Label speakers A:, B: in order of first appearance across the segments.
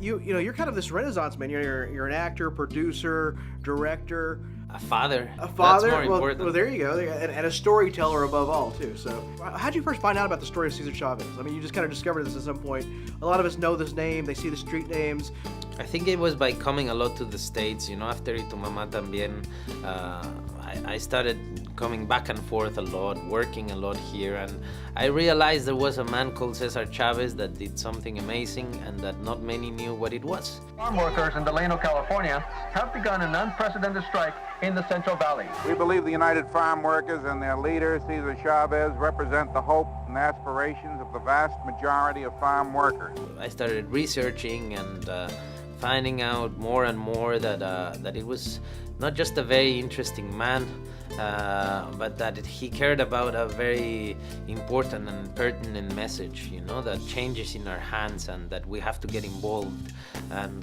A: you're kind of this renaissance man. You're an actor, producer, director.
B: A father.
A: A father.
B: That's more important.
A: Well, there you go. And a storyteller above all, too. So, how'd you first find out about the story of Cesar Chavez? I mean, you just kind of discovered this at some point. A lot of us know this name. They see the street names.
B: I think it was by coming a lot to the States, after Y Tu Mamá También. I started coming back and forth a lot, working a lot here, and I realized there was a man called Cesar Chavez that did something amazing and that not many knew what it was.
C: Farm workers in Delano, California have begun an unprecedented strike in the Central Valley.
D: We believe the United Farm Workers and their leader, Cesar Chavez, represent the hope and aspirations of the vast majority of farm workers.
B: I started researching and finding out more and more that it was not just a very interesting man, but that he cared about a very important and pertinent message, that changes in our hands and that we have to get involved. And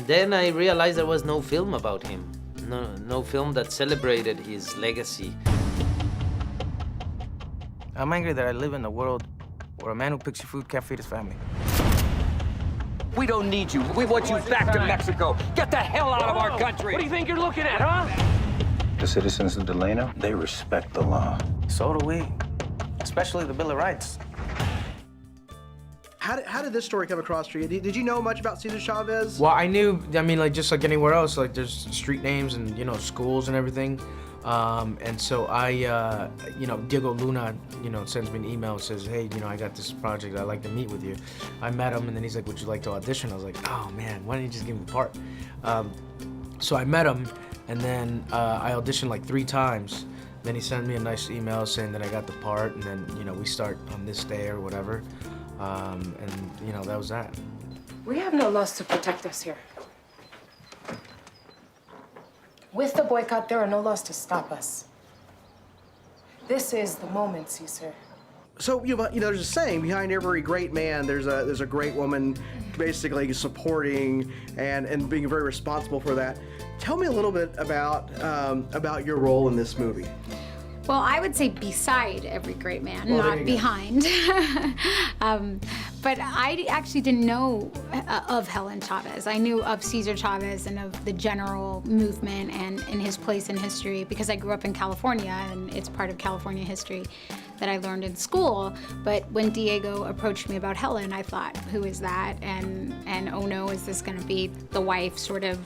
B: then I realized there was no film about him, no film that celebrated his legacy.
E: I'm angry that I live in a world where a man who picks your food can't feed his family.
F: We don't need you. We want you back to Mexico. Get the hell out of our country.
G: What do you think you're looking at, huh?
H: The citizens of Delano, they respect the law.
E: So do we, especially the Bill of Rights.
A: How did this story come across for you? Did you know much about Cesar Chavez?
I: Well, I knew, just like anywhere else, there's street names and, schools and everything. And so I, Diego Luna, sends me an email and says, hey, I got this project, I'd like to meet with you. I met him, and then he's like, would you like to audition? I was like, oh man, why didn't you just give me the part? So I met him, and then I auditioned 3 times. Then he sent me a nice email saying that I got the part, and then, we start on this day or whatever. And, that was that.
J: We have no laws to protect us here. With the boycott, there are no laws to stop us. This is the moment, Cesar.
A: So, there's a saying, behind every great man, there's a great woman basically supporting and being very responsible for that. Tell me a little bit about your role in this movie.
K: Well, I would say beside every great man, not behind. But I actually didn't know of Helen Chavez. I knew of Cesar Chavez and of the general movement and his place in history because I grew up in California and it's part of California history that I learned in school. But when Diego approached me about Helen, I thought, who is that? And oh no, is this gonna be the wife sort of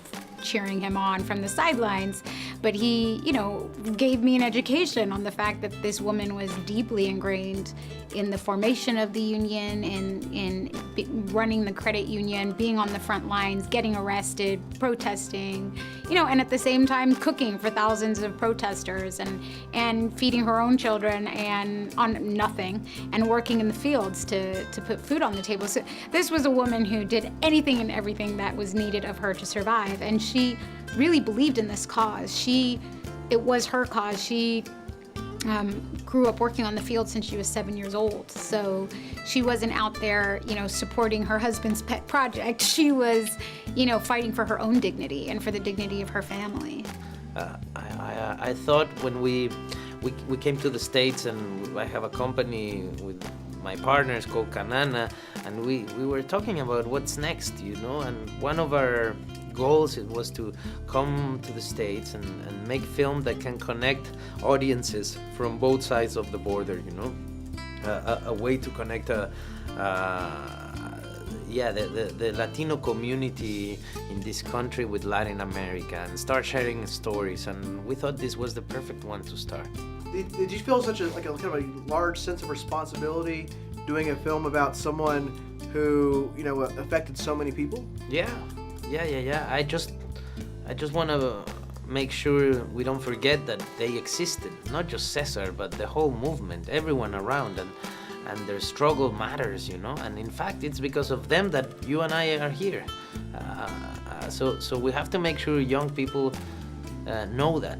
K: cheering him on from the sidelines? But he, gave me an education on the fact that this woman was deeply ingrained in the formation of the union, in running the credit union, being on the front lines, getting arrested, protesting, and at the same time cooking for thousands of protesters and feeding her own children and on nothing and working in the fields to put food on the table. So this was a woman who did anything and everything that was needed of her to survive, and she really believed in this cause. It was her cause. She grew up working on the field since she was 7 years old. So she wasn't out there, supporting her husband's pet project. She was, fighting for her own dignity and for the dignity of her family.
B: I thought when we came to the States, and I have a company with my partners called Canana, and we were talking about what's next, and one of our goals was to come to the States and make film that can connect audiences from both sides of the border, a way to connect the Latino community in this country with Latin America and start sharing stories, and we thought this was the perfect one to start.
A: Did you feel such a kind of a large sense of responsibility doing a film about someone who affected so many people?
B: Yeah. I just want to make sure we don't forget that they existed, not just Cesar, but the whole movement, everyone around, and their struggle matters, And in fact, it's because of them that you and I are here. So we have to make sure young people know that,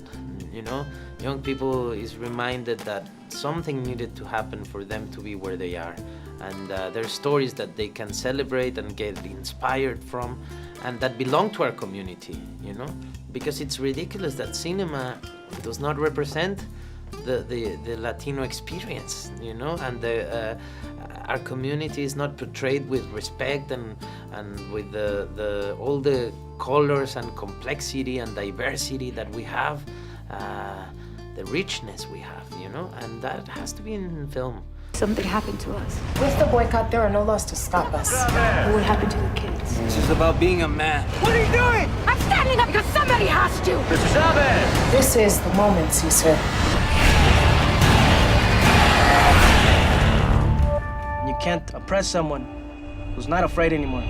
B: Young people is reminded that something needed to happen for them to be where they are. And there's stories that they can celebrate and get inspired from, and that belong to our community, Because it's ridiculous that cinema does not represent the Latino experience, you know, and our community is not portrayed with respect and with all the colors and complexity and diversity that we have, the richness we have, you know, and that has to be in film.
G: Something happened to us.
J: With the boycott, there are no laws to stop us.
G: What would happen to the kids?
F: This is about being a man.
G: What are you doing? I'm standing up because somebody has to!
F: Mr. Chavez!
J: This is the moment, Cesar.
E: You can't oppress someone who's not afraid anymore.